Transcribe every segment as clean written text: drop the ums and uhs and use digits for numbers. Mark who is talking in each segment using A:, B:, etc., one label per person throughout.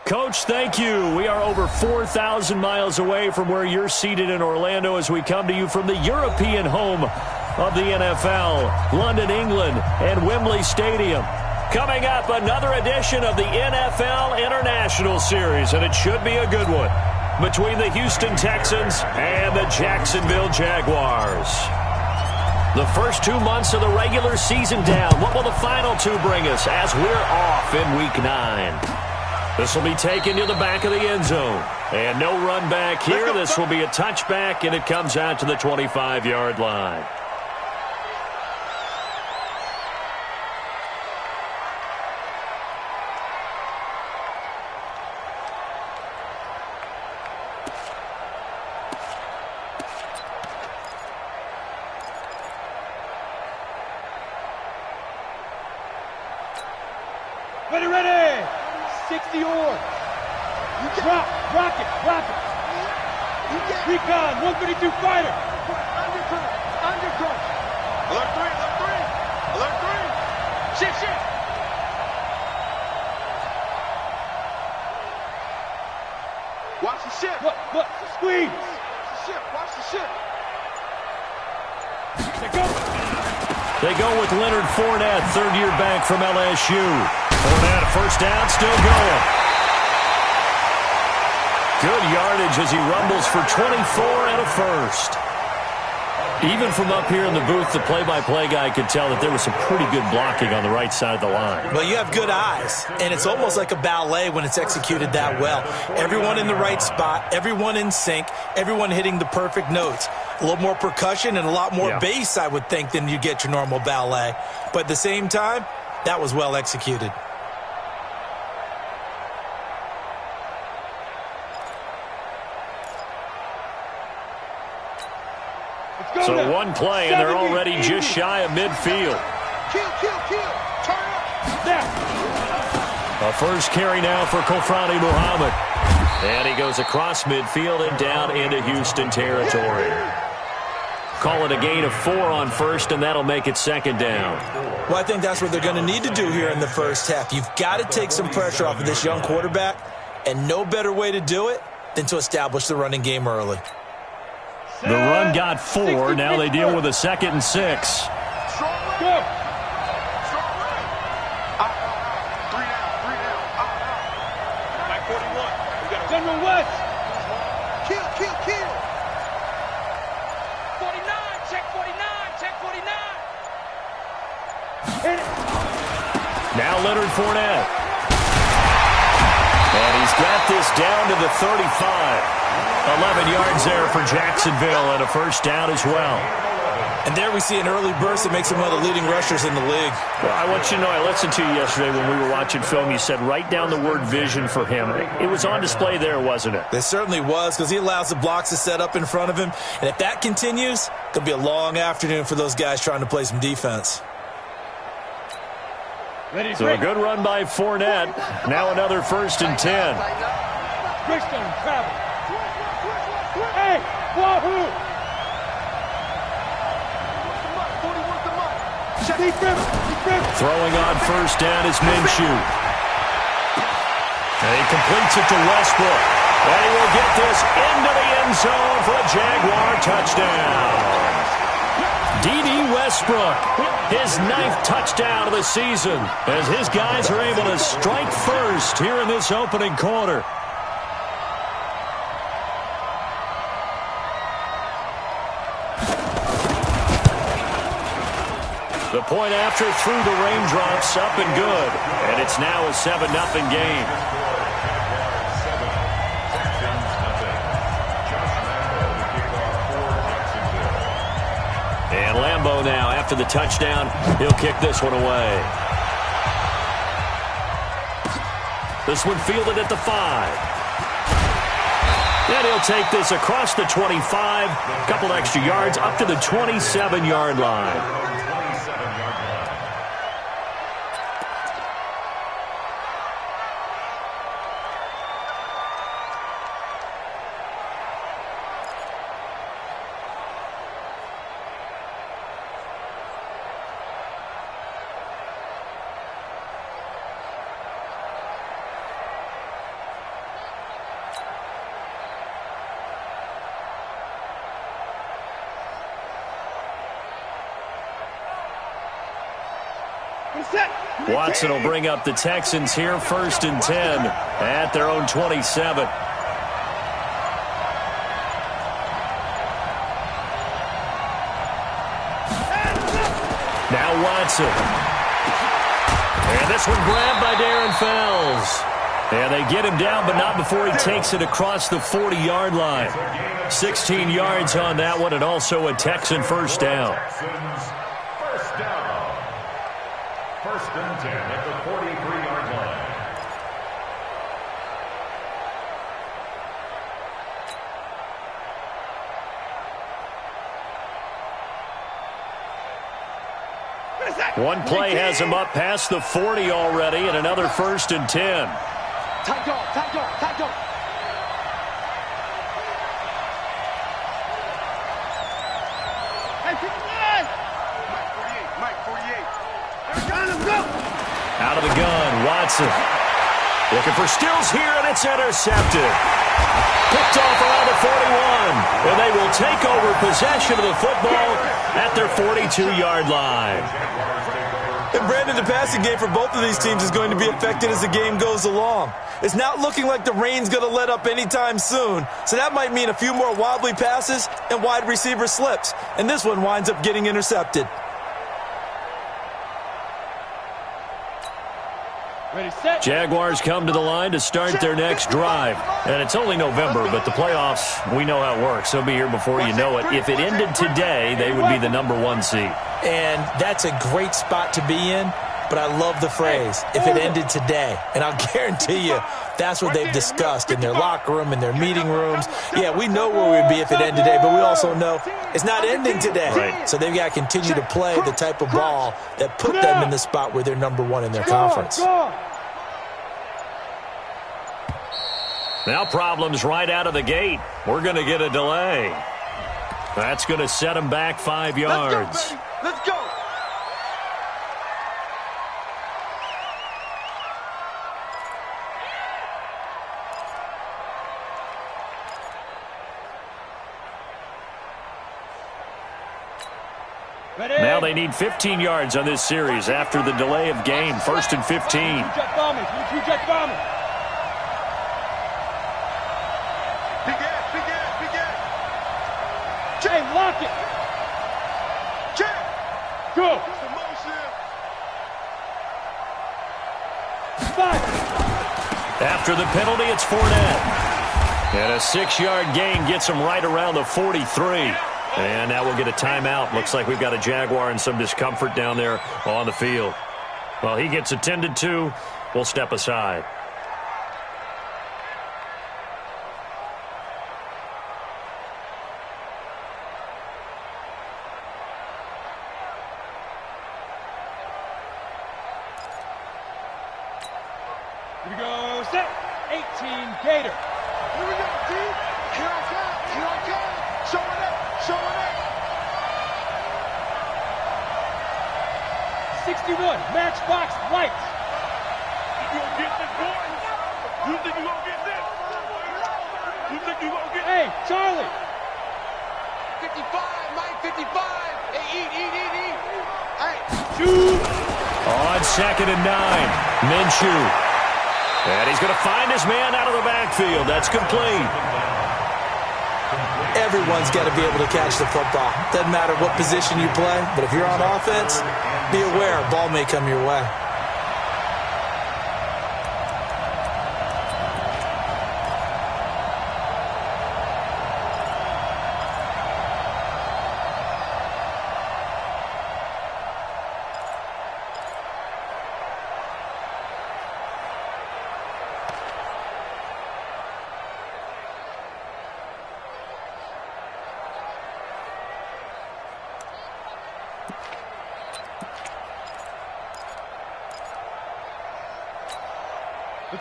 A: Coach, thank you. We are over 4,000 miles away from where you're seated in Orlando as we come to you from the European home of the NFL, London, England, and Wembley Stadium. Coming up, another edition of the NFL International Series, and it should be a good one, between the Houston Texans and the Jacksonville Jaguars. The first 2 months of the regular season down. What will the final two bring us as we're off in Week 9? This will be taken to the back of the end zone. And no run back here. This will be a touchback, and it comes out to the 25-yard line.
B: Ready! 60 yards. Rock it. Recon, 132 fighter. Undercut. Alert 3. Shift. Watch the shift. What? Squeeze. Watch the shift.
A: They go with Leonard Fournette, third-year back from LSU. Fournette, first down, still going. Good yardage as he rumbles for 24 and a first. Even from up here in the booth, the play-by-play guy could tell that there was some pretty good blocking on the right side of the line.
C: Well, you have good eyes, and it's almost like a ballet when it's executed that well. Everyone in the right spot, everyone in sync, everyone hitting the perfect notes. A little more percussion and a lot more bass, I would think, than you get your normal ballet. But at the same time, that was well executed.
A: So one play, and they're already just shy of midfield.
B: Kill. Turn up.
A: A first carry now for Kofrani Muhammad. And he goes across midfield and down into Houston territory. Call it a gain of 4 on first, and that'll make it second down.
C: Well, I think that's what they're going to need to do here in the first half. You've got to take some pressure off of this young quarterback, and no better way to do it than to establish the running game early.
A: The run got 4. Now they deal with a 2nd and 6.
B: Go. Back 41. General West. Kill. 49. Check 49. Hit it.
A: Now Leonard Fournette. And he's got this down to the 35. 11 yards there for Jacksonville and a first down as well.
C: And there we see an early burst that makes him one of the leading rushers in the league.
A: Well, I want you to know, I listened to you yesterday when we were watching film. You said write down the word vision for him. It was on display there, wasn't it?
C: It certainly was, because he allows the blocks to set up in front of him. And if that continues, it'll be a long afternoon for those guys trying to play some defense.
A: So a good run by Fournette. Now another 1st and 10.
B: Christian travel. Hey, wahoo!
A: Throwing on first down is Minshew. And he completes it to Westbrook. And he will get this into the end zone for a Jaguar touchdown. D.D. Westbrook, his 9th touchdown of the season, as his guys are able to strike first here in this opening quarter. The point after through the raindrops, up and good. And it's now a 7-0 game. And Lambeau now, after the touchdown, he'll kick this one away. This one fielded at the 5. And he'll take this across the 25, a couple extra yards, up to the 27-yard line. Watson will bring up the Texans here, 1st and 10 at their own 27. Now Watson. And this one grabbed by Darren Fells. And they get him down, but not before he takes it across the 40-yard line. 16 yards on that one, and also a Texan first down.
D: First down. 1st and 10 at the 43-yard line.
A: One play has him up past the 40 already, and another 1st and 10.
B: Tight dog, tight dog, tight dog. Hey, 59! Mike 48. Let's go!
A: Out of the gun, Watson. Looking for Stills here, and it's intercepted. Picked off around the 41. And they will take over possession of the football at their 42-yard line.
C: And Brandon, the passing game for both of these teams is going to be affected as the game goes along. It's not looking like the rain's going to let up anytime soon, so that might mean a few more wobbly passes and wide receiver slips. And this one winds up getting intercepted.
B: Ready, set.
A: Jaguars come to the line to start their next drive. And it's only November, but the playoffs, we know how it works. They'll be here before you know it. If it ended today, they would be the #1 seed.
C: And that's a great spot to be in, but I love the phrase, if it ended today. And I'll guarantee you, that's what they've discussed in their locker room, in their meeting rooms. Yeah, we know where we'd be if it ended today, but we also know it's not ending today.
A: Right.
C: So they've got to continue to play the type of ball that put them in the spot where they're #1 in their conference.
A: Now problems right out of the gate. We're going to get a delay. That's going to set them back 5 yards.
B: Let's go, baby. Let's go. Ready?
A: Now they need 15 yards on this series after the delay of game. 1st and 15.
B: Jet bombing. Jet bombing. Big ass, big ass, big ass. Jay, lock it. Jay. Go.
A: After the penalty, it's Fournette. And a 6-yard gain gets him right around the 43. And now we'll get a timeout. Looks like we've got a Jaguar in some discomfort down there on the field. Well, he gets attended to. We'll step aside.
B: Here we go, set. 18 Gator. Here we go, D. Here I come. Here I come. Showing up. Showing up. 61 Matchbox Lights. You gonna get this, boy? You think you gonna get this? You think you gonna get this? Hey, Charlie. 55, Mike, 55. Hey, eat. Hey, shoot.
A: On 2nd and 9, Minshew. And he's going to find his man out of the backfield. That's complete.
C: Everyone's got to be able to catch the football. Doesn't matter what position you play, but if you're on offense, be aware a ball may come your way.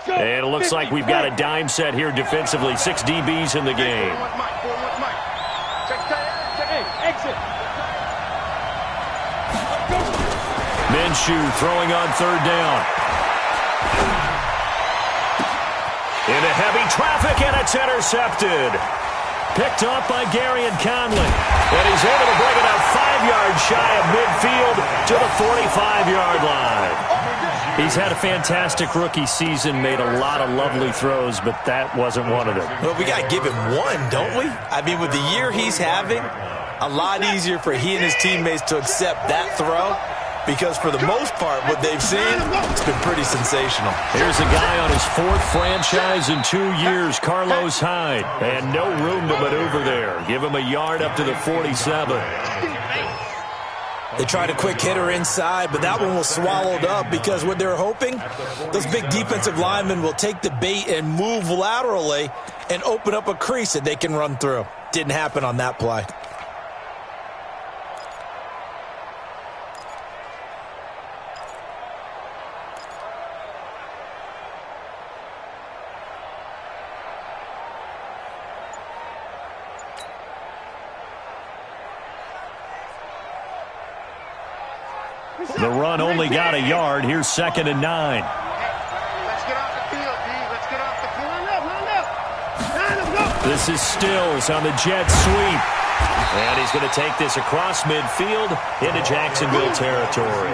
A: And it looks like we've got a dime set here defensively. 6 DBs in the game.
B: Exit.
A: Minshew throwing on 3rd down. Into heavy traffic, and it's intercepted. Picked off by Gary and Conley. And he's able to bring it up 5 yards shy of midfield to the 45-yard line. He's had a fantastic rookie season, made a lot of lovely throws, but that wasn't one of them.
C: Well, we got to give him one, don't we? I mean, with the year he's having, a lot easier for he and his teammates to accept that throw, because for the most part, what they've seen, it's been pretty sensational.
A: Here's a guy on his 4th franchise in 2 years, Carlos Hyde, and no room to maneuver there. Give him a yard up to the 47.
C: They tried a quick hitter inside, but that one was swallowed up because what they're hoping, those big defensive linemen will take the bait and move laterally and open up a crease that they can run through. Didn't happen on that play.
A: The run only got a yard. Here's 2nd and 9.
B: Let's get off the field, D. Let's get off the field. Let's go.
A: This is Stills on the jet sweep. And he's going to take this across midfield into Jacksonville territory.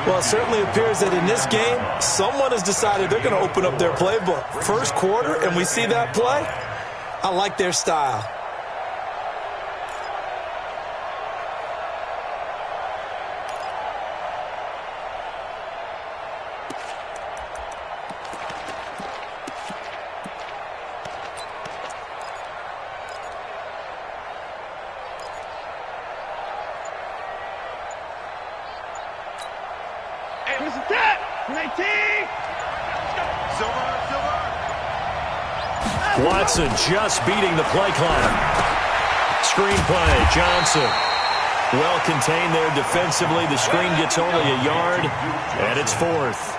C: Well, it certainly appears that in this game, someone has decided they're going to open up their playbook. First quarter, and we see that play. I like their style.
A: Watson just beating the play clock. Screen play, Johnson. Well contained there defensively. The screen gets only a yard, and it's 4th.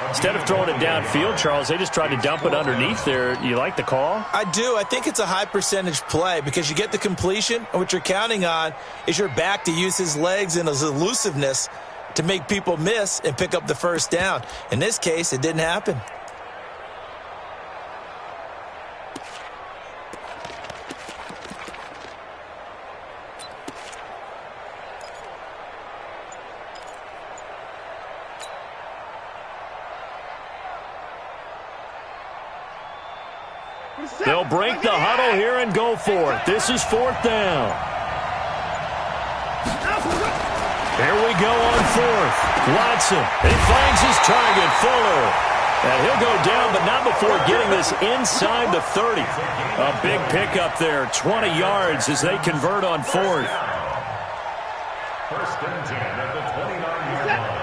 A: Instead of throwing it downfield, Charles, they just tried to dump it underneath there. You like the call?
C: I do. I think it's a high percentage play because you get the completion, and what you're counting on is your back to use his legs and his elusiveness to make people miss and pick up the first down. In this case, it didn't happen.
A: They'll break the huddle here and go for it. This is 4th down. Here we go on 4th. Watson, he finds his target, Fuller. And he'll go down, but not before getting this inside the 30. A big pickup there, 20 yards as they convert on 4th.
D: 1st and 10 at the 29-yard line.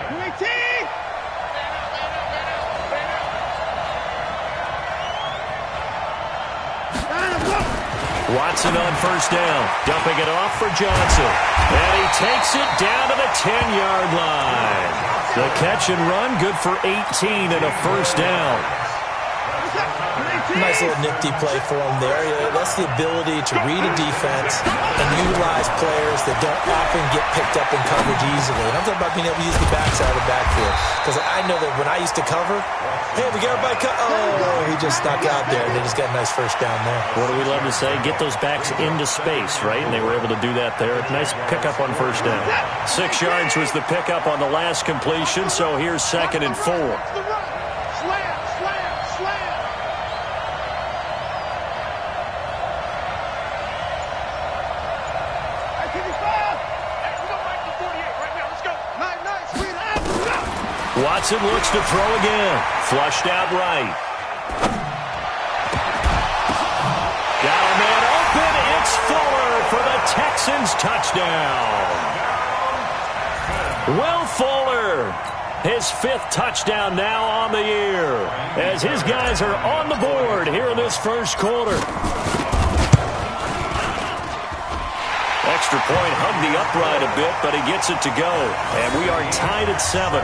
A: Watson on 1st down, dumping it off for Johnson. And he takes it down to the 10-yard line. The catch and run, good for 18 and a 1st down.
C: Nice little nifty play for him there. That's the ability to read a defense and utilize players that don't often get picked up in coverage easily. And I'm talking about being able to use the backside of the backfield. Because I know that when I used to cover, hey, we got everybody oh, he just stuck out there, and they just got a nice 1st down there.
A: What do we love to say? Get those backs into space, right? And they were able to do that there. Nice pickup on 1st down. 6 yards was the pickup on the last completion, so here's 2nd and 4. Watson looks to throw again. Flushed out right. Got a man open. It's Fuller for the Texans touchdown. Will Fuller, his 5th touchdown now on the year, as his guys are on the board here in this 1st quarter. Extra point hugged the upright a bit, but he gets it to go. And we are tied at 7.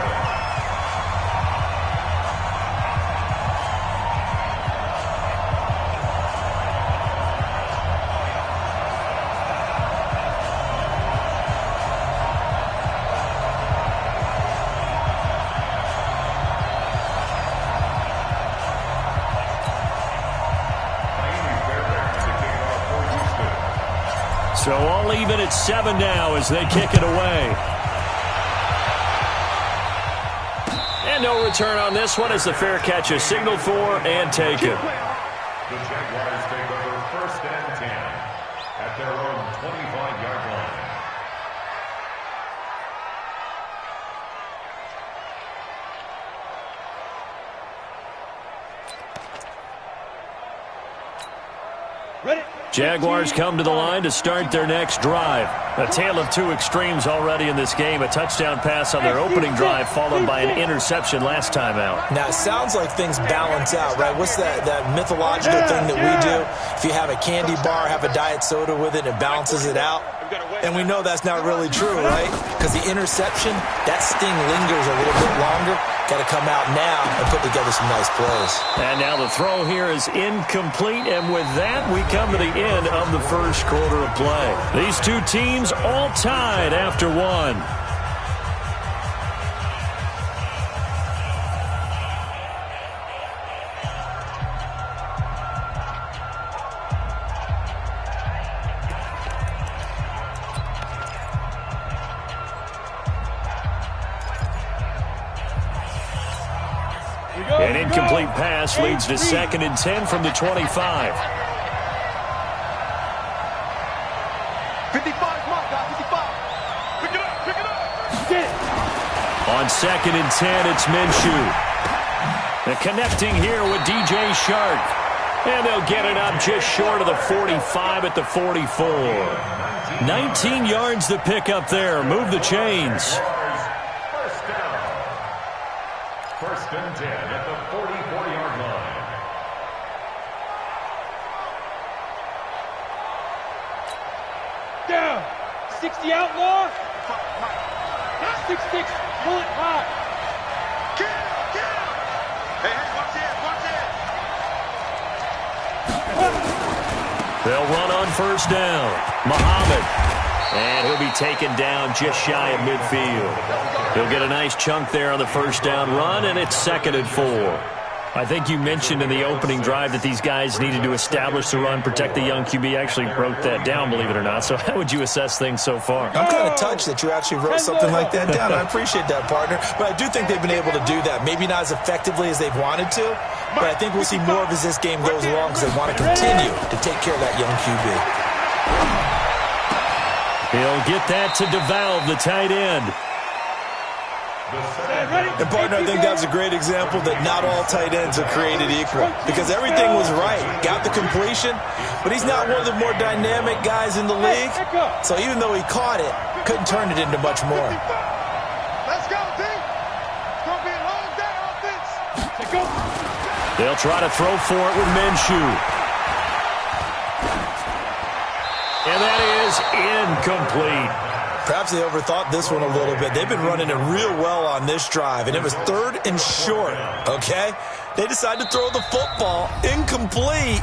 A: So all even at 7 now as they kick it away. And no return on this one as the fair catch is signaled for and taken.
D: The Jaguars take over 1st and 10 at their own 25-yard line.
A: Jaguars come to the line to start their next drive. A tale of two extremes already in this game. A touchdown pass on their opening drive followed by an interception last time out.
C: Now, it sounds like things balance out, right? What's that mythological thing that we do? If you have a candy bar, have a diet soda with it, it balances it out. And we know that's not really true, right? Because the interception, that sting lingers a little bit longer. Got to come out now and put together some nice plays.
A: And now the throw here is incomplete. And with that, we come to the end of the first quarter of play. These two teams all tied after one. An incomplete pass leads to 2nd and 10 from the 25.
B: 55, mark, 55. Pick it up, pick it up.
A: On 2nd and 10, it's Minshew. They're connecting here with DJ Shark. And they'll get it up just short of the 45 at the 44. 19 yards to pick up there. Move the chains.
D: 1st and 10 at the 44-yard line.
B: Down. 60 outlaw. 6-6. Pull it high. Hey, watch it.
A: They'll run on 1st down. Muhammad. And he'll be taken down just shy of midfield. He'll get a nice chunk there on the 1st down run, and it's 2nd and 4. I think you mentioned in the opening drive that these guys needed to establish the run, protect the young QB. I actually wrote that down, believe it or not. So how would you assess things so far?
C: I'm kind of touched that you actually wrote something like that down. I appreciate that, partner. But I do think they've been able to do that. Maybe not as effectively as they've wanted to, but I think we'll see more of as this game goes along because they want to continue to take care of that young QB.
A: He'll get that to DeValve, the tight end.
C: And, partner, I think that's a great example that not all tight ends are created equal because everything was right. Got the completion, but he's not one of the more dynamic guys in the league. So even though he caught it, couldn't turn it into much more.
B: Let's go, team. It's going to be a long day offense.
A: They'll try to throw for it with Minshew. And that is incomplete.
C: Perhaps they overthought this one a little bit. They've been running it real well on this drive, and it was 3rd and short, okay? They decided to throw the football incomplete.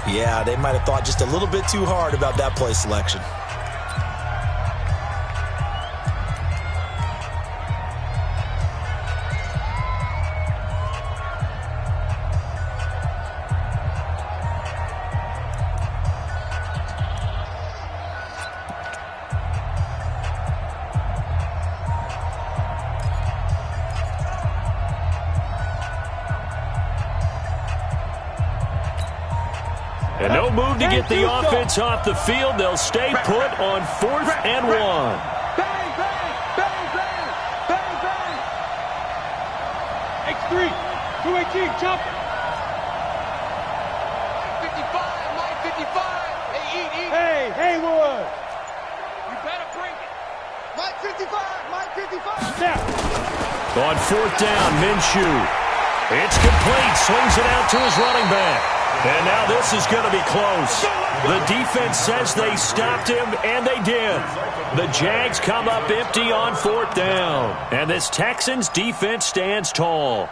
C: Yeah, they might have thought just a little bit too hard about that play selection.
A: And no move to get the offense off the field. They'll stay put on 4th and 1.
B: Bang, bang, bang, bang, bang, bang. X3, 218, chop it. 55, Mike 55. Hey, eat. Hey, Haywood. You better bring it. Mike 55, Mike 55. Now.
A: On 4th down, Minshew. It's complete. Swings it out to his running back. And now this is going to be close. The defense says they stopped him, and they did. The Jags come up empty on 4th down. And this Texans defense stands tall.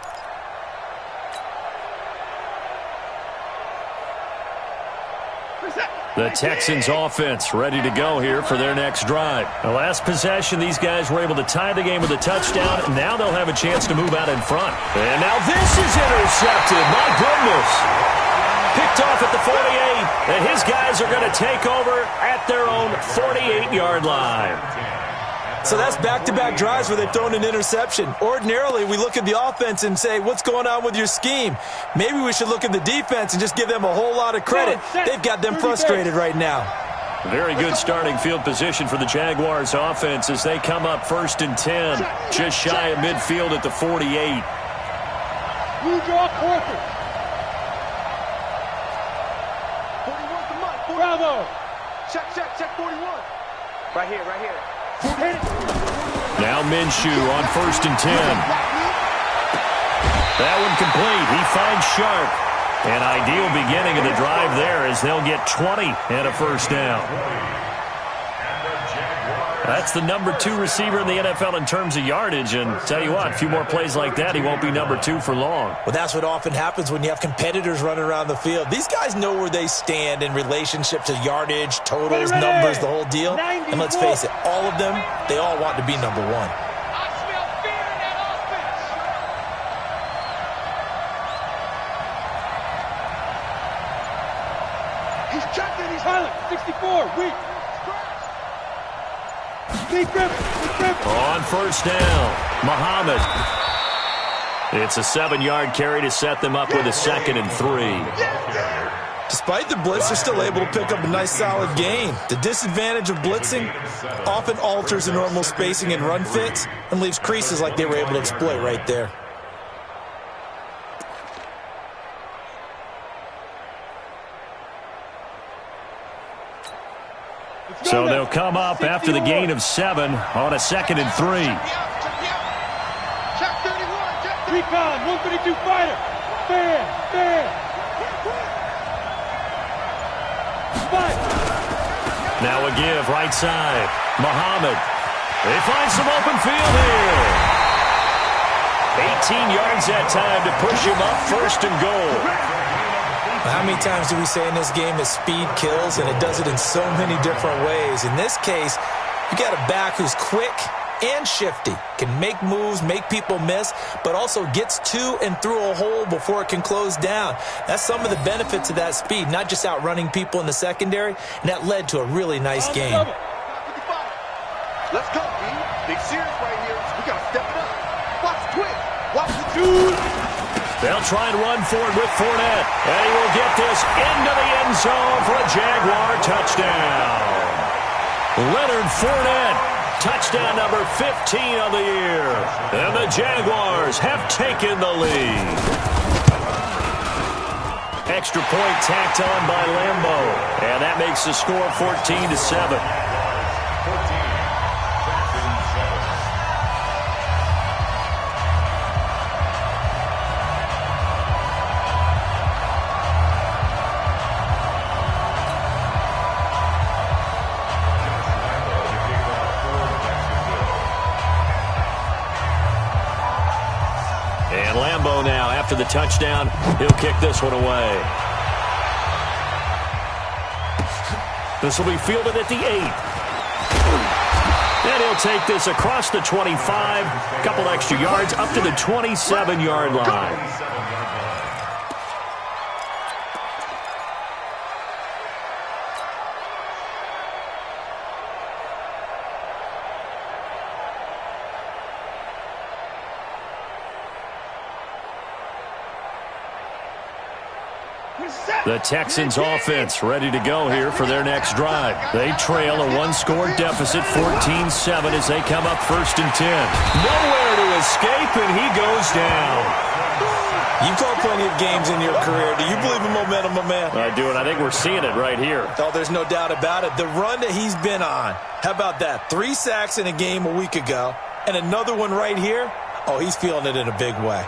A: The Texans offense ready to go here for their next drive. The last possession, these guys were able to tie the game with a touchdown. Now they'll have a chance to move out in front. And now this is intercepted. My goodness. picked off at the 48, and his guys are going to take over at their own 48-yard line.
C: So that's back-to-back drives where they've thrown an interception. Ordinarily, we look at the offense and say, what's going on with your scheme? Maybe we should look at the defense and just give them a whole lot of credit. They've got them frustrated right now.
A: Very good starting field position for the Jaguars offense as they come up 1st and 10, just shy of midfield at the 48.
B: You draw quarter. 41 to Mike. Bravo. Check 41. Right here.
A: Now Minshew on 1st and 10. That one complete. He finds Sharp. An ideal beginning of the drive there as they'll get 20 and a 1st down. That's the number 2 receiver in the NFL in terms of yardage. And tell you what, a few more plays like that, he won't be number 2 for long.
C: Well, that's what often happens when you have competitors running around the field. These guys know where they stand in relationship to yardage, totals, numbers, the whole deal. And let's face it, all of them, they all want to be number 1.
B: He's checking, he's highlight. 64, weak.
A: On 1st down, Muhammad. It's a 7-yard carry to set them up with a 2nd and 3.
C: Despite the blitz, they're still able to pick up a nice solid gain. The disadvantage of blitzing often alters the normal spacing and run fits and leaves creases like they were able to exploit right there.
A: So they'll come up after the gain of 7 on a 2nd and 3.
B: Recon, 132 fighter. Fan.
A: Now a give, right side. Muhammad. They find some open field here. 18 yards that time to push him up 1st and goal.
C: How many times do we say in this game that speed kills, and it does it in so many different ways? In this case, you got a back who's quick and shifty, can make moves, make people miss, but also gets to and through a hole before it can close down. That's some of the benefits of that speed, not just outrunning people in the secondary, and that led to a really nice game.
B: Let's go, B. Big series right here. We got to step it up. Watch quick. Watch the dude.
A: They'll try and run for it with Fournette. And he will get this into the end zone for a Jaguar touchdown. Leonard Fournette, touchdown number 15 of the year. And the Jaguars have taken the lead. Extra point tacked on by Lambo. And that makes the score 14-7. Now, after the touchdown, he'll kick this one away. This will be fielded at the 8. And he'll take this across the 25, a couple extra yards, up to the 27-yard line. The Texans offense ready to go here for their next drive. They trail a 1-score deficit, 14-7, as they come up 1st and 10. Nowhere to escape, and he goes down.
C: You've called plenty of games in your career. Do you believe in momentum, my man?
A: I do, and I think we're seeing it right here.
C: Oh, there's no doubt about it. The run that he's been on. How about that? 3 sacks in a game a week ago, and another one right here. Oh, he's feeling it in a big way.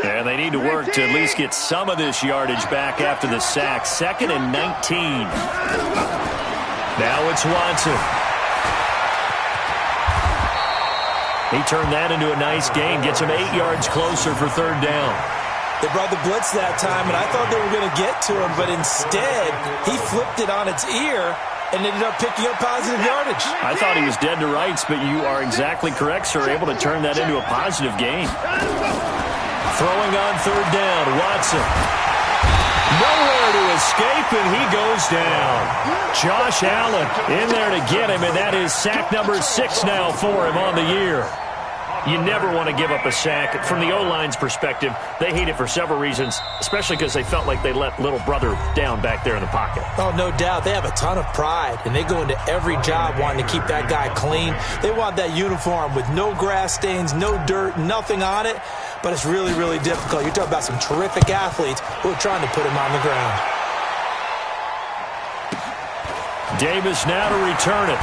A: And they need to work to at least get some of this yardage back after the sack. 2nd and 19. Now it's Watson. He turned that into a nice gain, gets him 8 yards closer for third down.
C: They brought the blitz that time, and I thought they were going to get to him, but instead he flipped it on its ear and ended up picking up positive yardage.
A: I thought he was dead to rights, but you are exactly correct, sir. Able to turn that into a positive gain. Throwing on third down, Watson. Nowhere to escape, and he goes down. Josh Allen in there to get him, and that is sack number 6 now for him on the year. You never want to give up a sack. From the O-line's perspective, they hate it for several reasons, especially because they felt like they let little brother down back there in the pocket.
C: Oh, no doubt. They have a ton of pride, and they go into every job wanting to keep that guy clean. They want that uniform with no grass stains, no dirt, nothing on it, but it's really, really difficult. You're talking about some terrific athletes who are trying to put him on the ground.
A: Davis now to return it.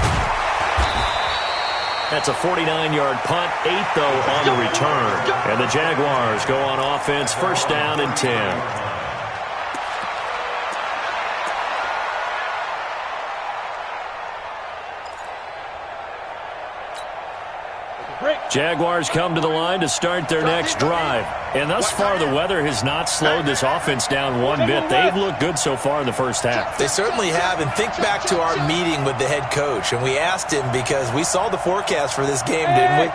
A: That's a 49-yard punt, 8 though on the return. And the Jaguars go on offense, first down and 10. Jaguars come to the line to start their next drive. And thus far, the weather has not slowed this offense down one bit. They've looked good so far in the first half.
C: They certainly have. And think back to our meeting with the head coach. And we asked him, because we saw the forecast for this game, didn't we?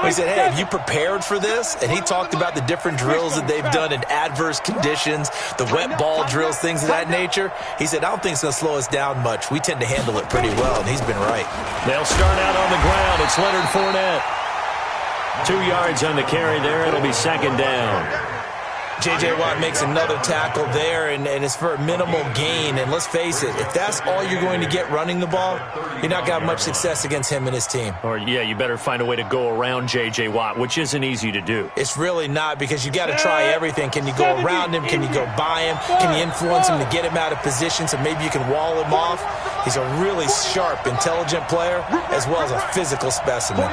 C: We said, hey, have you prepared for this? And he talked about the different drills that they've done in adverse conditions, the wet ball drills, things of that nature. He said, I don't think it's going to slow us down much. We tend to handle it pretty well, and he's been right.
A: They'll start out on the ground. It's Leonard Fournette. 2 yards on the carry there. It'll be second down.
C: J.J. Watt makes another tackle there, and it's for a minimal gain. And let's face it, if that's all you're going to get running the ball, you're not going to have much success against him and his team.
A: Or, yeah, you better find a way to go around J.J. Watt, which isn't easy to do.
C: It's really not, because you got to try everything. Can you go around him? Can you go by him? Can you influence him to get him out of position so maybe you can wall him off? He's a really sharp, intelligent player, as well as a physical specimen.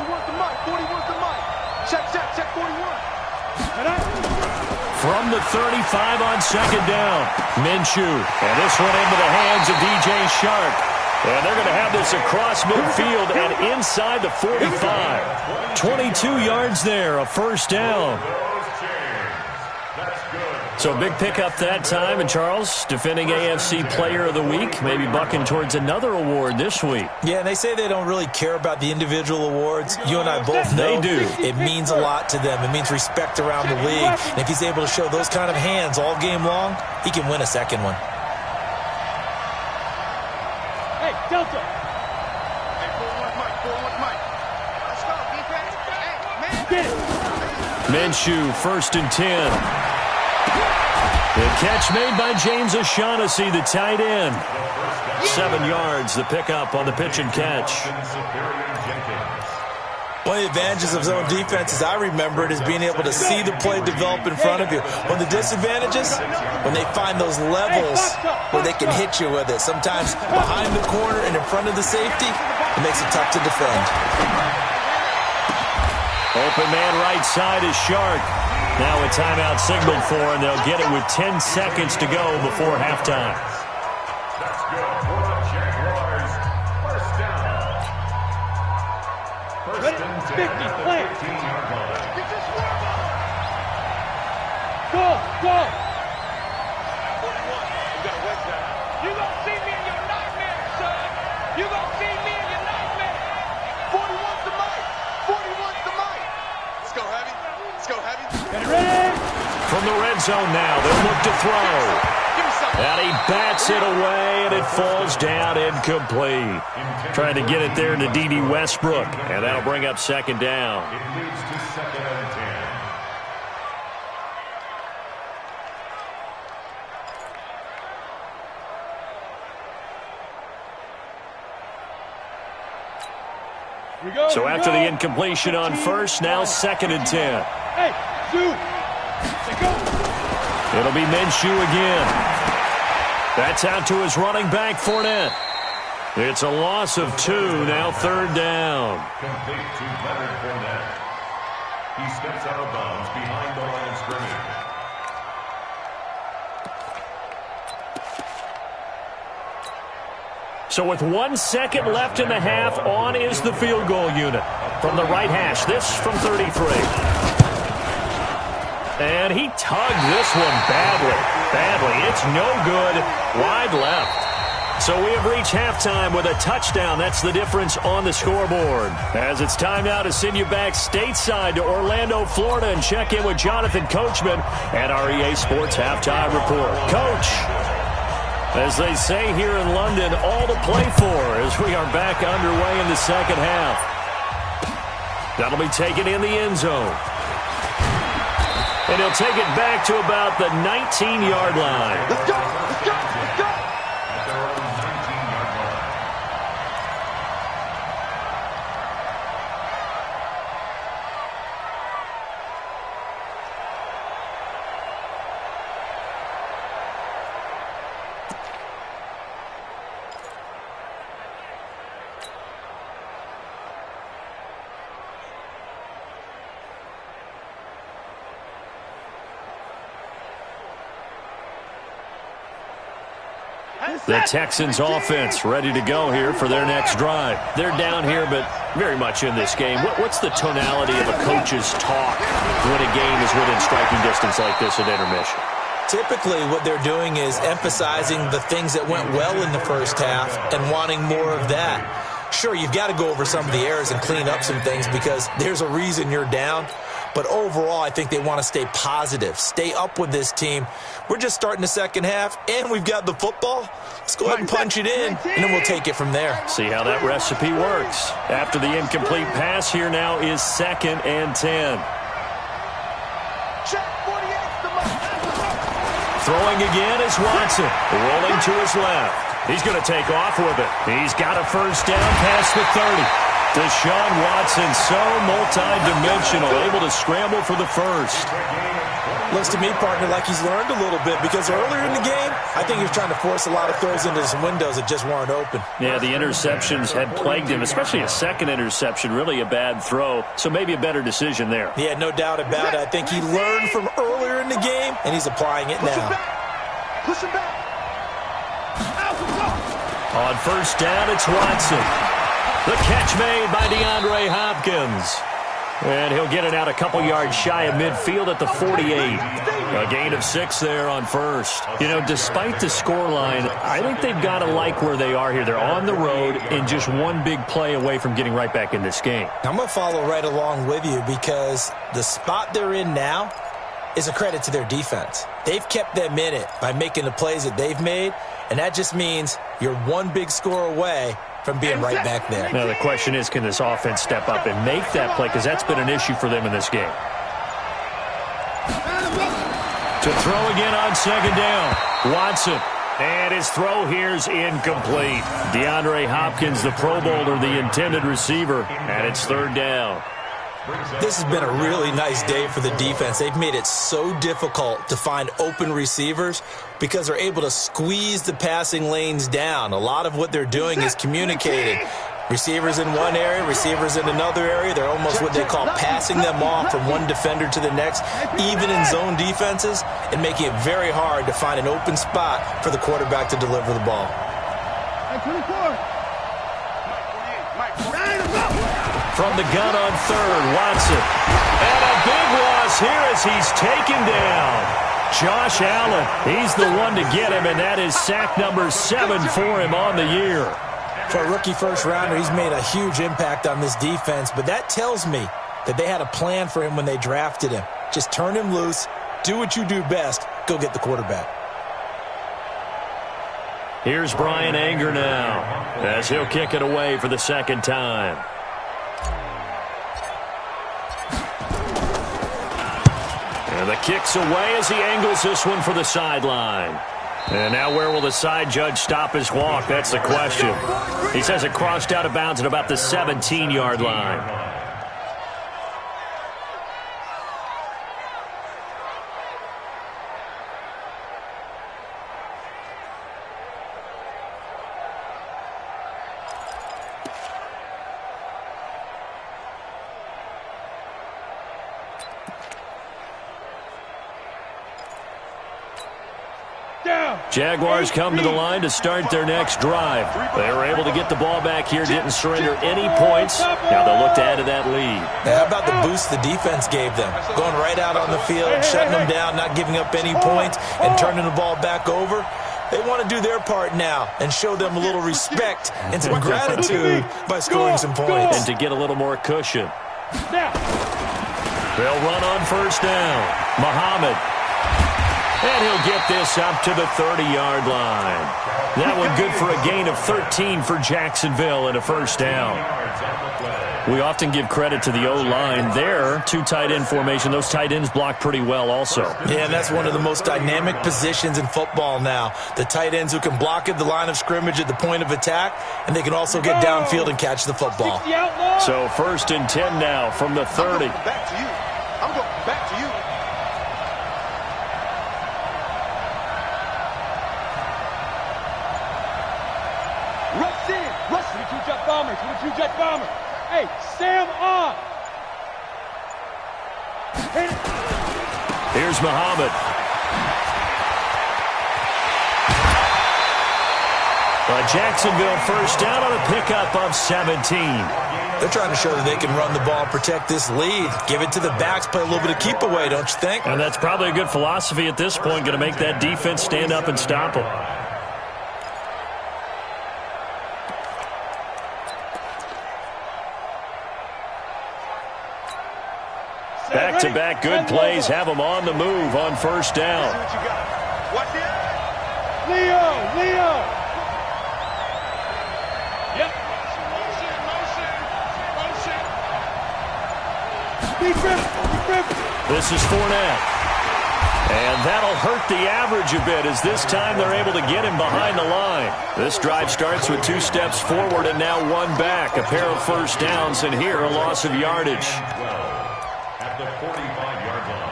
A: From the 35 on second down, Minshew. And this one into the hands of DJ Shark. And they're going to have this across midfield and inside the 45. 22 yards there, a first down. So big pickup that time. And Charles, defending AFC Player of the Week, maybe bucking towards another award this week.
C: Yeah, and they say they don't really care about the individual awards. You and I both know
A: they do.
C: It means a lot to them. It means respect around the league. And if he's able to show those kind of hands all game long, he can win a second one.
B: Hey, Delta. Get it.
A: Minshew, first and 10. The catch made by James O'Shaughnessy, the tight end. 7 yards, the pickup on the pitch and catch.
C: One of the advantages of zone defenses, I remember it, is being able to see the play develop in front of you. One of the disadvantages, when they find those levels where they can hit you with it. Sometimes behind the corner and in front of the safety, it makes it tough to defend.
A: Open man right side is Shark. Now a timeout signaled for, and they'll get it with 10 seconds to go before halftime.
D: That's good for the Jaguars. First down. First and 10 at the 15-yard line.
B: Go, go. You gonna see me in your nightmare, son. You gonna see me in your nightmare. 41's the mic. 41's the mic. Let's go heavy. Let's go heavy. Ready?
A: From the red zone now, they'll look to throw. And he bats it away, and it falls down incomplete. Trying to get it there to D.D. Westbrook, and that'll bring up second down.
D: It leads to second and 10.
A: So after the incompletion on first, now second and 10.
B: Hey, shoot.
A: It'll be Minshew again. That's out to his running back, Fournette. It's a loss of 2, now third down.
D: Complete to Leonard Fournette. He steps out of bounds behind the line of scrimmage.
A: So with 1 second left in the half, on is the field goal unit. From the right hash, this from 33. And he tugged this one badly. It's no good. Wide left. So we have reached halftime with a touchdown. That's the difference on the scoreboard. As it's time now to send you back stateside to Orlando, Florida, and check in with Jonathan Coachman at our EA Sports Halftime Report. Coach, as they say here in London, all to play for as we are back underway in the second half. That'll be taken in the end zone. And he'll take it back to about the 19-yard line.
B: Let's go! Let's go! Let's go!
D: At their own 19-yard line.
A: The Texans offense ready to go here for their next drive. They're down here, but very much in this game. What's the tonality of a coach's talk when a game is within striking distance like this at intermission?
C: Typically, what they're doing is emphasizing the things that went well in the first half and wanting more of that. Sure, you've got to go over some of the errors and clean up some things because there's a reason you're down. But overall, I think they want to stay positive, stay up with this team. We're just starting the second half, and we've got the football. Let's go ahead and punch it in, and then we'll take it from there.
A: See how that recipe works. After the incomplete pass, here now is 2nd and 10.
B: Check 48's the mark.
A: Throwing again is Watson, rolling to his left. He's going to take off with it. He's got a first down past the 30. Deshaun Watson, so multi-dimensional, able to scramble for the first.
C: Looks to me, partner, like he's learned a little bit because earlier in the game, I think he was trying to force a lot of throws into some windows that just weren't open.
A: Yeah, the interceptions had plagued him, especially a second interception, really a bad throw. So maybe a better decision there.
C: Yeah, no doubt about it. I think he learned from earlier in the game, and he's applying it now.
B: Push him back.
A: On first down, it's Watson. The catch made by DeAndre Hopkins. And he'll get it out a couple yards shy of midfield at the 48. A gain of 6 there on first. You know, despite the scoreline, I think they've got to like where they are here. They're on the road and just one big play away from getting right back in this game.
C: I'm going to follow right along with you because the spot they're in now is a credit to their defense. They've kept them in it by making the plays that they've made, and that just means you're one big score away from being right back there.
A: Now, the question is, can this offense step up and make that play? Because that's been an issue for them in this game. To throw again on second down. Watson. And his throw here's incomplete. DeAndre Hopkins, the Pro Bowler, the intended receiver. And it's third down.
C: This has been a really nice day for the defense. They've made it so difficult to find open receivers because they're able to squeeze the passing lanes down. A lot of what they're doing is communicating. Receivers in one area, receivers in another area. They're almost what they call passing them off from one defender to the next, even in zone defenses, and making it very hard to find an open spot for the quarterback to deliver the ball.
A: From the gun on third, Watson. And a big loss here as he's taken down. Josh Allen, he's the one to get him, and that is sack number 7 for him on the year.
C: For a rookie first-rounder, he's made a huge impact on this defense, but that tells me that they had a plan for him when they drafted him. Just turn him loose, do what you do best, go get the quarterback.
A: Here's Brian Anger now as he'll kick it away for the second time. And the kick's away as he angles this one for the sideline. And now where will the side judge stop his walk? That's the question. He says it crossed out of bounds at about the 17-yard line.
B: Down.
A: Jaguars come to the line to start their next drive. They were able to get the ball back here, didn't surrender any points. Now they'll look to add to that lead.
C: How about the boost the defense gave them? Going right out on the field, shutting them down, not giving up any points, and turning the ball back over. They want to do their part now and show them a little respect and some gratitude by scoring some points.
A: And to get a little more cushion. They'll run on first down. Muhammad. And he'll get this up to the 30-yard line. That one good for a gain of 13 for Jacksonville and a first down. We often give credit to the O-line there. 2 tight end formation. Those tight ends block pretty well also.
C: Yeah, and that's one of the most dynamic positions in football now. The tight ends who can block at the line of scrimmage at the point of attack, and they can also get downfield and catch the football.
A: So 1st and 10 now from the 30.
B: Back to you. I'm going back to you. Rush in. Rush. To the 2-jet bomber. To the 2-jet bomber. Hey, Sam on.
A: Here's Muhammad. Jacksonville first down on a pickup of 17.
C: They're trying to show that they can run the ball, protect this lead. Give it to the backs, play a little bit of keep away, don't you think?
A: And that's probably a good philosophy at this point, going to make that defense stand up and stop them. Back-to-back good plays have them on the move on first down.
B: Watch it. Leo. Yep. Motion.
A: This is Fournette. And that'll hurt the average a bit as this time they're able to get him behind the line. This drive starts with 2 steps forward and now 1 back. A pair of first downs, and here a loss of yardage.
D: At the 45-yard line.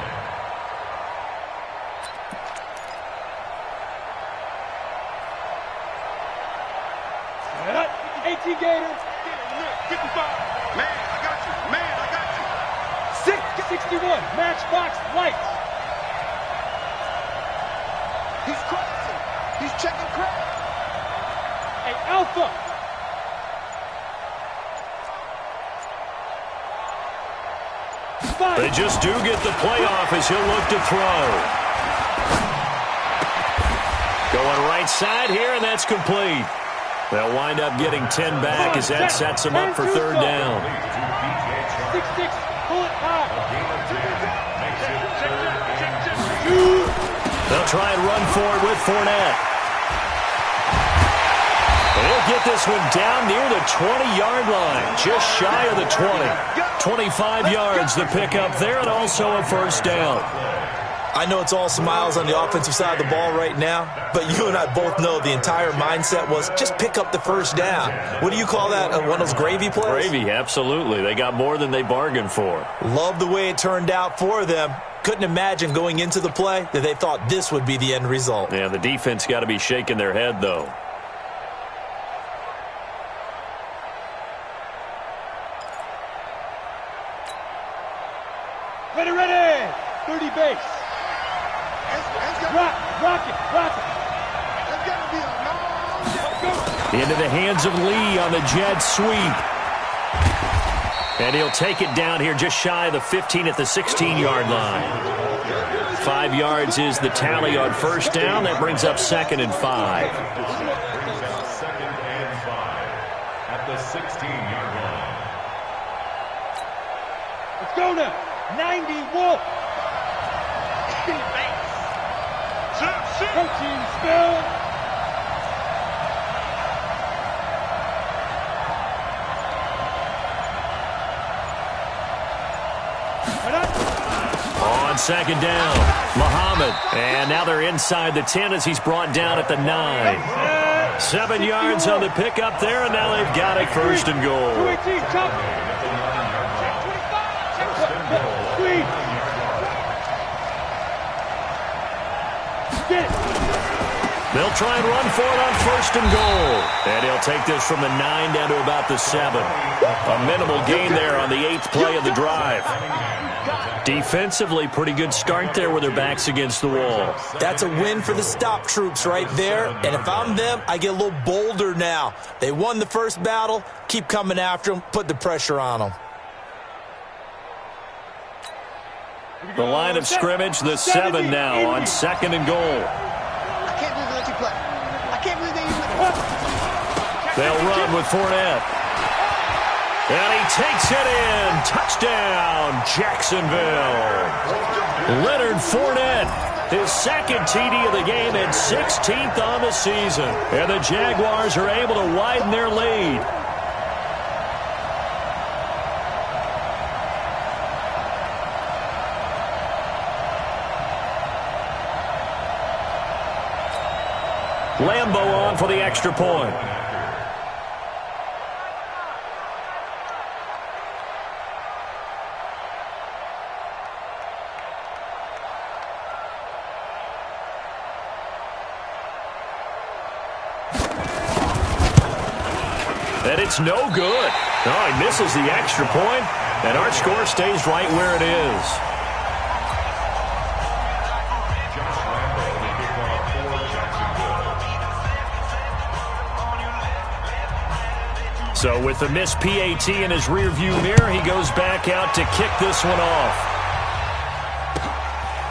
B: 18 Gator. 55. Man, I got you. 661. Matchbox lights. He's crossing. He's checking crack. Hey, Alpha.
A: They just do get the playoff as he'll look to throw. Going right side here, and that's complete. They'll wind up getting 10 back as that sets them up for 3rd down.
B: 6-6, pull it high.
A: They'll try and run forward with Fournette. They'll get this one down near the 20-yard line, just shy of the 20. 25 yards the pickup there, and also a first down.
C: I know it's all smiles on the offensive side of the ball right now, but you and I both know the entire mindset was just pick up the first down. What do you call that, one of those gravy plays?
A: Gravy, absolutely. They got more than they bargained for.
C: Love the way it turned out for them. Couldn't imagine going into the play that they thought this would be the end result.
A: Yeah, the defense got to be shaking their head, though.
B: Ready. 30 base. Rock it. That's got to be a long.
A: Into the hands of Lee on the jet sweep. And he'll take it down here just shy of the 15 at the 16-yard line. 5 yards is the tally on first down. That brings up 2nd and 5.
D: 2nd and 5 at the 16-yard line.
B: Let's go now. 90 Wolf. Coaching spell.
A: On 2nd down, Muhammad. And now they're inside the 10 as he's brought down at the 9. 7 yards on the pickup there, and now they've got it 1st and goal. They'll try and run for it on 1st and goal. And he'll take this from the 9 down to about the 7. A minimal gain there on the 8th play of the drive. Defensively, pretty good start there with their backs against the wall.
C: That's a win for the stop troops right there. And if I'm them, I get a little bolder now. They won the first battle. Keep coming after them. Put the pressure on them.
A: The line of scrimmage, the 7 now on 2nd and goal.
B: I can't believe they let you play. I can't believe they even let you play.
A: They'll run with Fournette. And he takes it in. Touchdown, Jacksonville. Leonard Fournette, his 2nd TD of the game and 16th on the season. And the Jaguars are able to widen their lead. Lambeau on for the extra point. And it's no good. Oh, he misses the extra point, and our score stays right where it is. So with the missed PAT in his rearview mirror, he goes back out to kick this one off.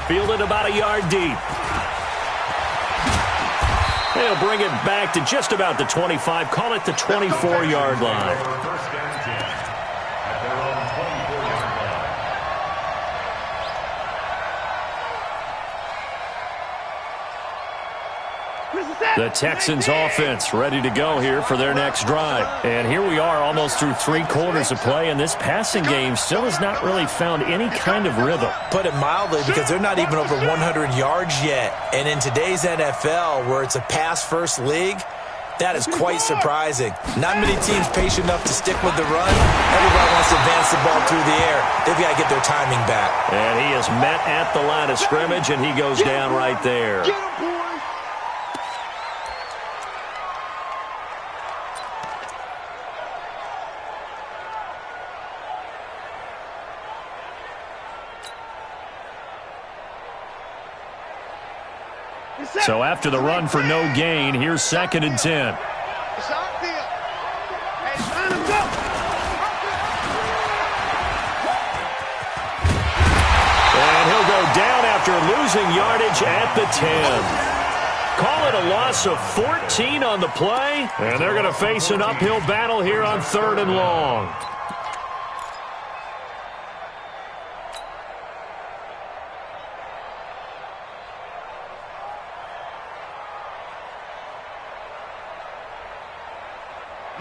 A: Fielded about a yard deep. They'll bring it back to just about the 25. Call it the 24-yard line.
D: First and 10 at their own 24-yard line.
A: The Texans offense ready to go here for their next drive. And here we are almost through 3 quarters of play, and this passing game still has not really found any kind of rhythm.
C: Put it mildly, because they're not even over 100 yards yet. And in today's NFL, where it's a pass-first league, that is quite surprising. Not many teams patient enough to stick with the run. Everybody wants to advance the ball through the air. They've got to get their timing back.
A: And he is met at the line of scrimmage, and he goes down right there. So after the run for no gain, here's 2nd and 10. And he'll go down after losing yardage at the 10. Call it a loss of 14 on the play, and they're going to face an uphill battle here on 3rd and long.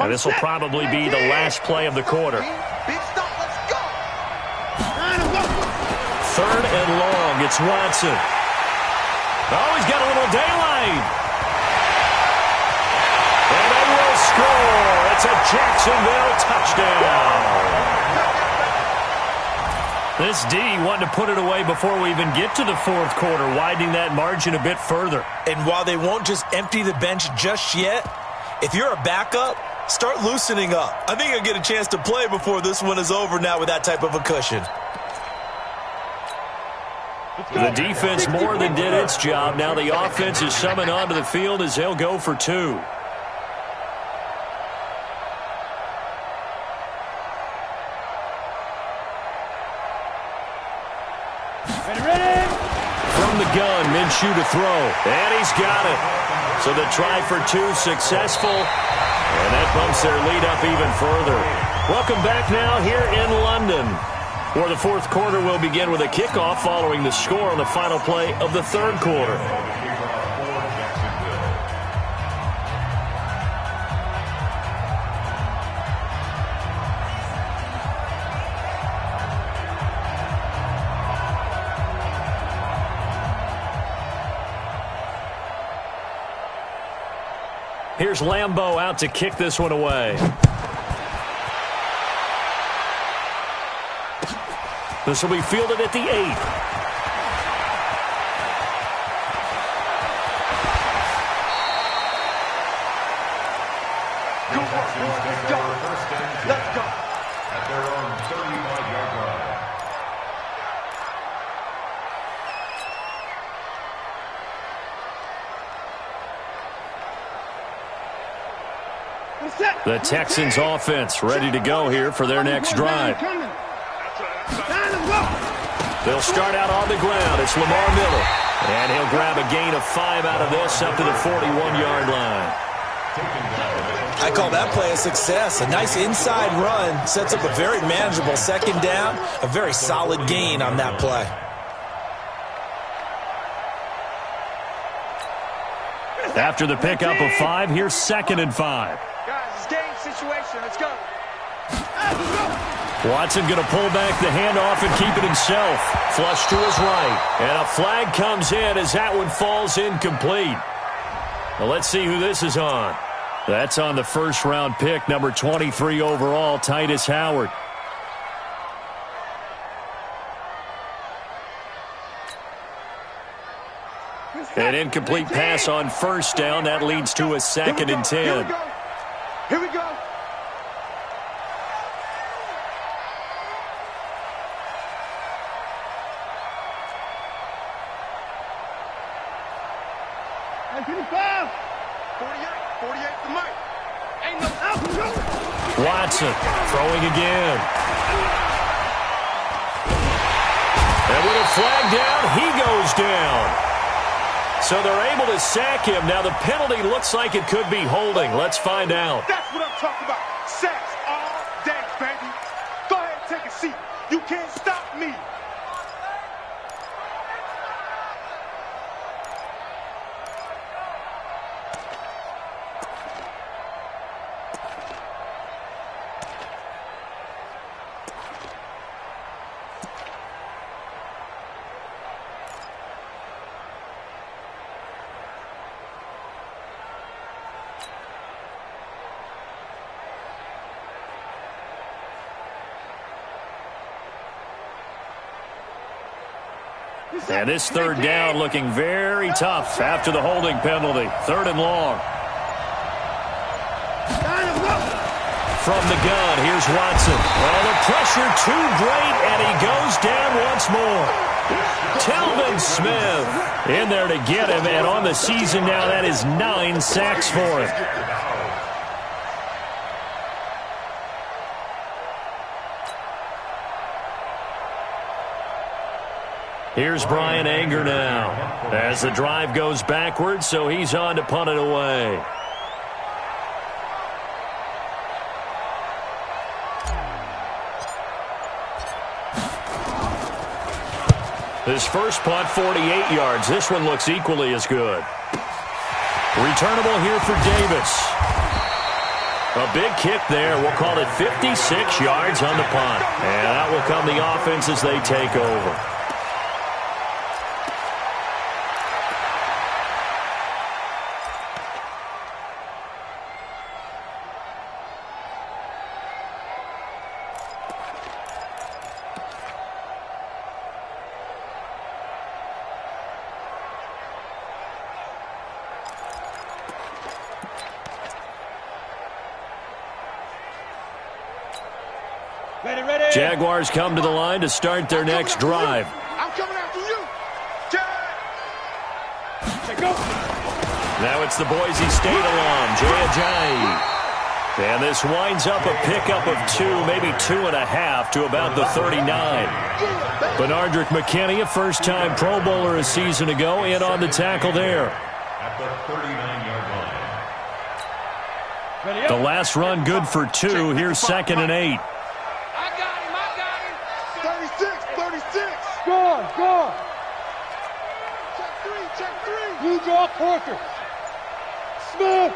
A: And this will probably be the last play of the quarter.
B: Big stop, let's go.
A: 3rd and long, it's Watson. Oh, he's got a little daylight. And they will score. It's a Jacksonville touchdown. This D wanted to put it away before we even get to the 4th quarter, widening that margin a bit further.
C: And while they won't just empty the bench just yet, if you're a backup, start loosening up. I think you'll get a chance to play before this one is over now with that type of a cushion.
A: The defense more than did its job. Now the offense is summoned onto the field as they'll go for 2. From the gun, Minshew to throw. And he's got it. So the try for 2 successful. And that bumps their lead up even further. Welcome back now here in London, where the 4th quarter will begin with a kickoff following the score on the final play of the 3rd quarter. Here's Lambeau out to kick this one away. This will be fielded at the 8.
B: Let's go.
D: At their own 35-yard line.
A: The Texans offense ready to go here for their next drive. They'll start out on the ground. It's Lamar Miller. And he'll grab a gain of 5 out of this up to the 41-yard line.
C: I call that play a success. A nice inside run sets up a very manageable second down. A very solid gain on that play.
A: After the pickup of 5, here's 2nd and 5.
B: Guys, it's game situation. Let's go.
A: Watson going to pull back the handoff and keep it himself. Flush to his right. And a flag comes in as that one falls incomplete. Well, let's see who this is on. That's on the first-round pick, number 23 overall, Titus Howard. An incomplete pass on first down. That leads to a 2nd and 10.
B: Here we go.
A: Watson throwing again. And with a flag down, he goes down. So they're able to sack him. Now the penalty looks like it could be holding. Let's find out.
B: That's what I'm talking about. Sacks all day, baby. Go ahead and take a seat. You can't stop me.
A: And this 3rd down looking very tough after the holding penalty. 3rd and long. From the gun, here's Watson. Well, the pressure too great, and he goes down once more. Telvin Smith in there to get him, and on the season now, that is 9 sacks for him. Here's Brian Anger now as the drive goes backwards, so he's on to punt it away. His first punt, 48 yards. This one looks equally as good. Returnable here for Davis. A big kick there. We'll call it 56 yards on the punt. And out will come the offense as they take over. Jaguars come to the line to start their next drive.
B: I'm coming after you.
A: Now it's the Boise State alum, Jay Ajayi. And this winds up a pickup of 2, maybe 2.5 to about the 39. Benardrick McKinney, a first-time Pro Bowler a season ago, in on the tackle there.
D: At the 39-yard line.
A: The last run good for 2. Here's 2nd and 8.
B: Go on. Check 3. You draw Porter. Smith.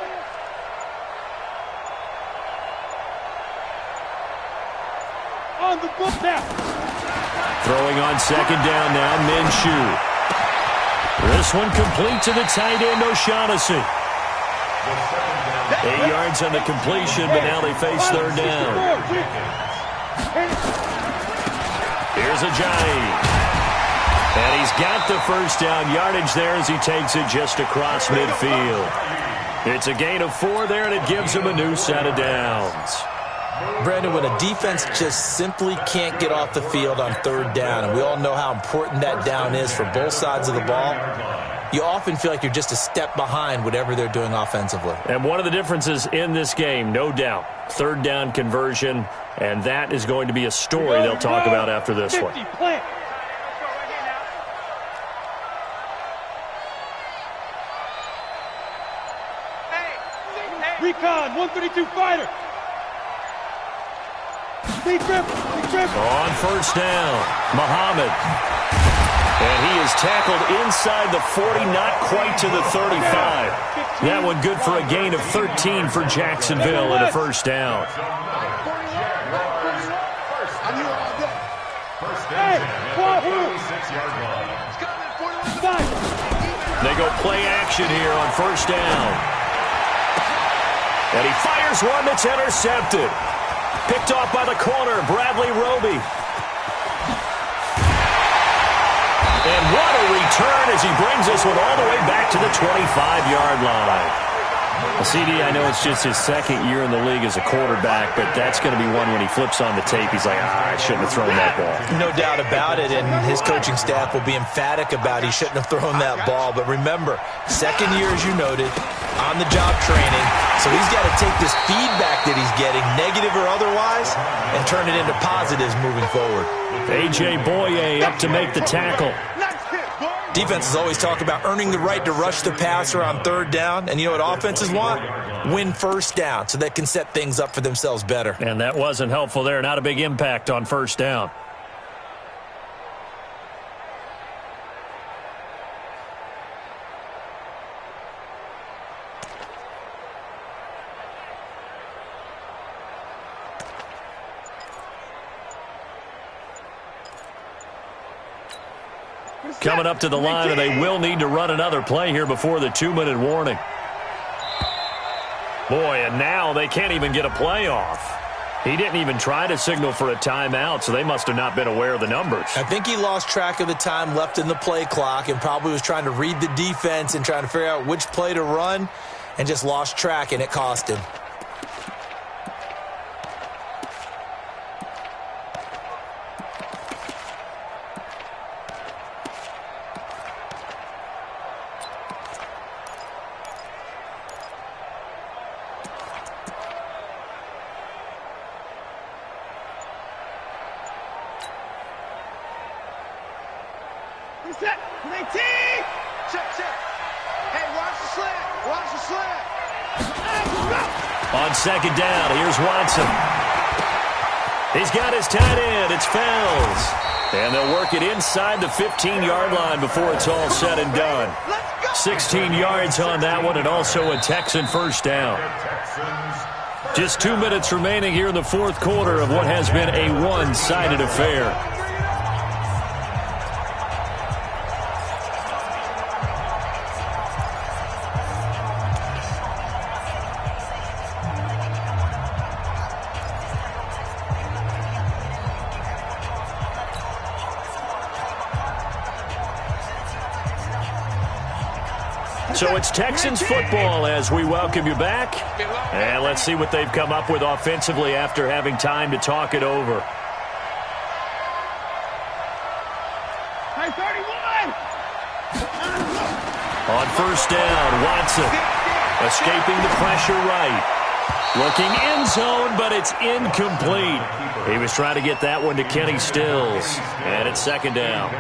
B: On the book now.
A: Throwing on 2nd down now, Minshew. This one complete to the tight end, O'Shaughnessy. 8 yards on the completion, but now they face 3rd down. Here's Ajayi. And he's got the first down yardage there as he takes it just across midfield. It's a gain of 4 there, and it gives him a new set of downs.
C: Brandon, when a defense just simply can't get off the field on 3rd down, and we all know how important that down is for both sides of the ball, you often feel like you're just a step behind whatever they're doing offensively.
A: And one of the differences in this game, no doubt, third down conversion, and that is going to be a story they'll talk about after this one.
E: Recon, 132 fighter. Big trip.
A: On first down, Muhammad. And he is tackled inside the 40, not quite to the 35. That one good for a gain of 13 for Jacksonville and a first down. They go play action here on first down. And he fires one that's intercepted. Picked off by the corner, Bradley Roby. And what a return as he brings this one all the way back to the 25-yard line. CD, I know it's just his second year in the league as a quarterback, but that's going to be one when he flips on the tape, he's like, I shouldn't have thrown that ball.
C: No doubt about it, and his coaching staff will be emphatic about he shouldn't have thrown that ball. But remember, second year, as you noted, on-the-job training, so he's got to take this feedback that he's getting, negative or otherwise, and turn it into positives moving forward.
A: A.J. Boye up to make the tackle.
C: Defenses always talk about earning the right to rush the passer on third down, and you know what offenses want? Win first down so they can set things up for themselves better.
A: And that wasn't helpful there. Not a big impact on first down. Coming up to the line, and they will need to run another play here before the 2-minute warning. Boy, and now they can't even get a play off. He didn't even try to signal for a timeout, so they must have not been aware of the numbers.
C: I think he lost track of the time left in the play clock and probably was trying to read the defense and trying to figure out which play to run and just lost track, and it cost him.
A: On second down, here's Watson. He's got his tight end. It's Fells. And they'll work it inside the 15-yard line before it's all said and done. 16 yards on that one, and also a Texan first down. Just 2 minutes remaining here in the fourth quarter of what has been a one-sided affair. So it's Texans football as we welcome you back. And let's see what they've come up with offensively after having time to talk it over. On first down, Watson escaping the pressure right. Looking end zone, but it's incomplete. He was trying to get that one to Kenny Stills. And it's second down.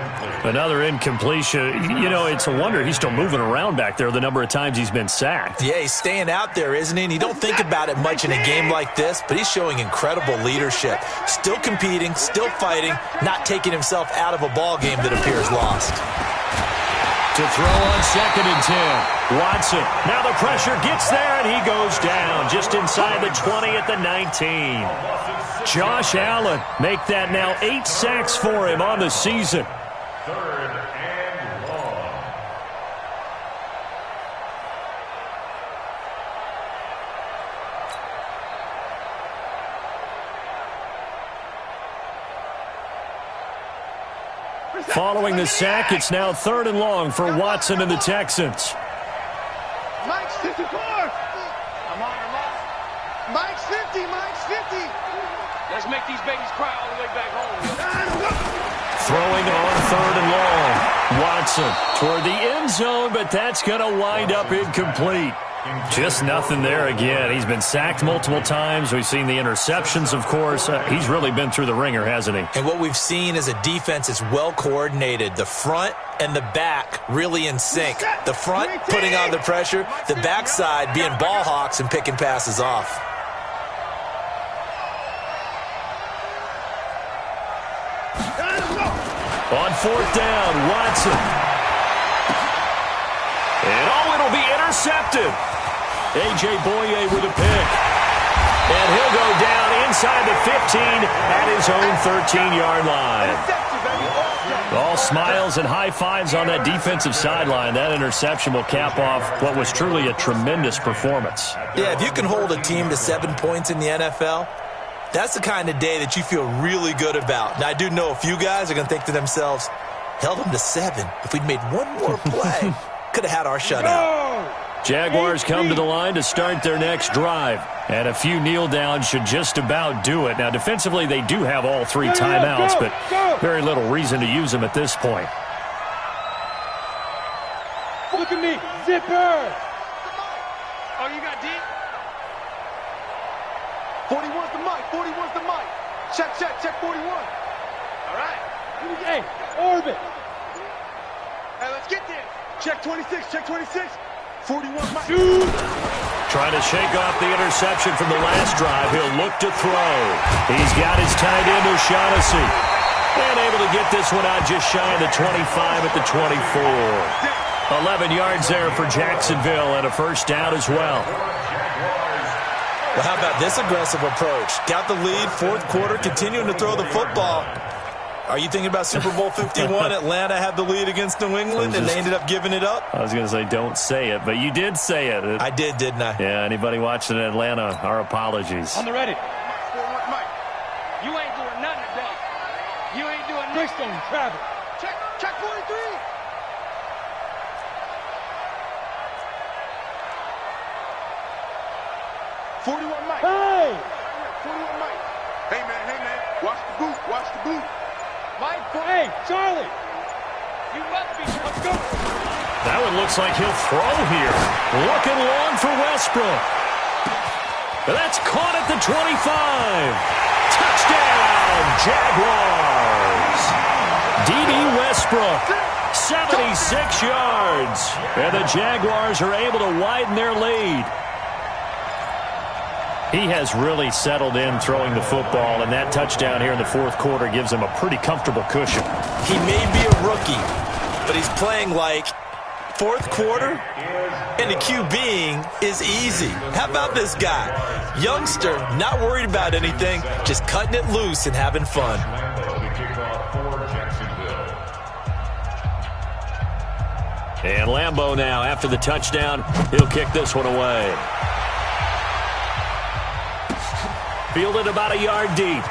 A: Another incompletion. You know, it's a wonder he's still moving around back there the number of times he's been sacked.
C: Yeah, he's staying out there, isn't he? And you don't think about it much in a game like this, but he's showing incredible leadership. Still competing, still fighting, not taking himself out of a ball game that appears lost.
A: To throw on second and 10. Watson. Now the pressure gets there, and he goes down just inside the 20 at the 19. Josh Allen make that now 8 sacks for him on the season.
D: Third and long.
A: Following the sack, it's now third and long for Watson and the Texans.
B: Mike's 54. I'm on him up. Mike's 50. Mike's 50. Let's make these babies cry all the way back home.
A: Throwing on 3rd and long. Watson toward the end zone, but that's going to wind up incomplete. Just nothing there again. He's been sacked multiple times. We've seen the interceptions, of course. He's really been through the ringer, hasn't he?
C: And what we've seen is a defense that's well coordinated. The front and the back really in sync. The front putting on the pressure, the backside being ball hawks and picking passes off.
A: On 4th down, Watson. And it'll be intercepted. A.J. Boye with a pick. And he'll go down inside the 15 at his own 13-yard line. All smiles and high fives on that defensive sideline. That interception will cap off what was truly a tremendous performance.
C: Yeah, if you can hold a team to 7 points in the NFL, that's the kind of day that you feel really good about. Now, I do know a few guys are going to think to themselves, held them to 7. If we'd made one more play, could have had our shutout.
A: Jaguars come to the line to start their next drive. And a few kneel downs should just about do it. Now, defensively, they do have all 3 timeouts, but very little reason to use them at this point.
E: Look at me. Zipper.
B: Oh, you got deep? 41's the mic. 41's the mic. Check 41. All right.
E: Hey, orbit.
B: Hey, let's get there. Check 26. Check 26. 41's mic.
E: Shoot.
A: Trying to shake off the interception from the last drive. He'll look to throw. He's got his tight end, O'Shaughnessy. And able to get this one out just shy of the 25 at the 24. 11 yards there for Jacksonville and a first down as well.
C: Well, how about this aggressive approach? Got the lead, 4th quarter, continuing to throw the football. Are you thinking about Super Bowl 51? Atlanta had the lead against New England, and they ended up giving it up?
A: I was going to say, don't say it, but you did say it.
C: I did, didn't I?
A: Yeah, anybody watching in Atlanta, our apologies.
E: On the ready.
B: Mike, you ain't doing nothing today. You ain't doing nothing.
E: Bristol, Travis.
B: Check 43. Mike.
E: Hey!
B: 41 Mike. Hey, man. Watch the boot. Watch the boot. Mike.
E: Hey, Charlie.
B: You must be.
E: Let's go.
A: That one looks like he'll throw here. Looking long for Westbrook. That's caught at the 25. Touchdown, Jaguars. D.D. Westbrook, 76 yards. And the Jaguars are able to widen their lead. He has really settled in throwing the football, and that touchdown here in the 4th quarter gives him a pretty comfortable cushion.
C: He may be a rookie, but he's playing like 4th quarter, and the QBing is easy. How about this guy? Youngster, not worried about anything, just cutting it loose and having fun.
A: And Lambeau now, after the touchdown, he'll kick this one away. Fielded about a yard deep.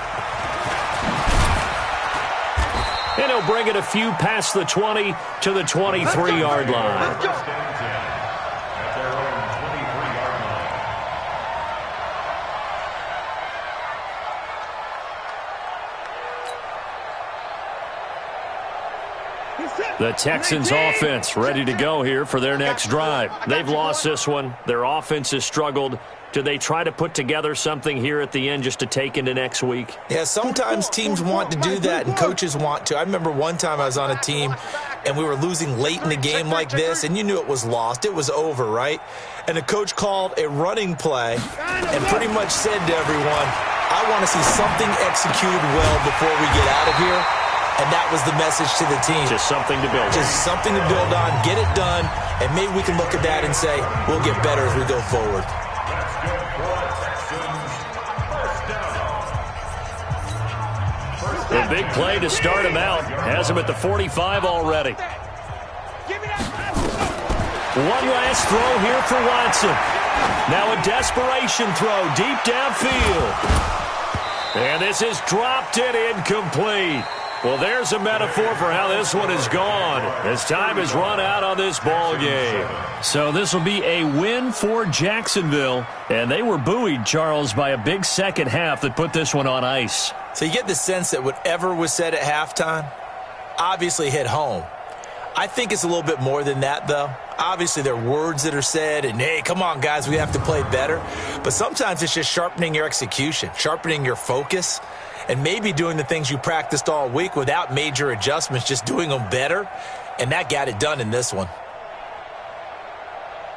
A: And he'll bring it a few past the 20 to the 23-yard line. The Texans offense ready to go here for their next drive. They've lost this one. Their offense has struggled. Do they try to put together something here at the end just to take into next week?
C: Yeah, sometimes teams want to do that and coaches want to. I remember one time I was on a team and we were losing late in the game like this, and you knew it was lost. It was over, right? And the coach called a running play and pretty much said to everyone, I want to see something executed well before we get out of here. And that was the message to the team.
A: Just something to build on.
C: Just something to build on, get it done, and maybe we can look at that and say, we'll get better as we go forward.
A: The big play to start him out. Has him at the 45 already. One last throw here for Watson. Now a desperation throw deep downfield. And this is dropped and incomplete. Well, there's a metaphor for how this one is gone. As time has run out on this ball game. So this will be a win for Jacksonville. And they were buoyed, Charles, by a big second half that put this one on ice.
C: So you get the sense that whatever was said at halftime, obviously hit home. I think it's a little bit more than that, though. Obviously, there are words that are said, and, hey, come on, guys, we have to play better. But sometimes it's just sharpening your execution, sharpening your focus, and maybe doing the things you practiced all week without major adjustments, just doing them better. And that got it done in this one.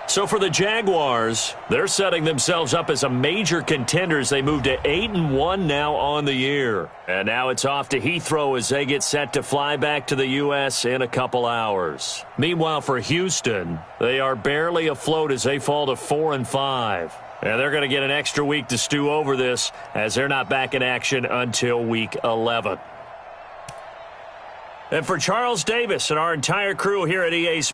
A: So for the Jaguars, they're setting themselves up as a major contender as they move to 8-1 now on the year. And now it's off to Heathrow as they get set to fly back to the U.S. in a couple hours. Meanwhile, for Houston, they are barely afloat as they fall to 4-5. And they're going to get an extra week to stew over this as they're not back in action until week 11. And for Charles Davis and our entire crew here at EA Sports,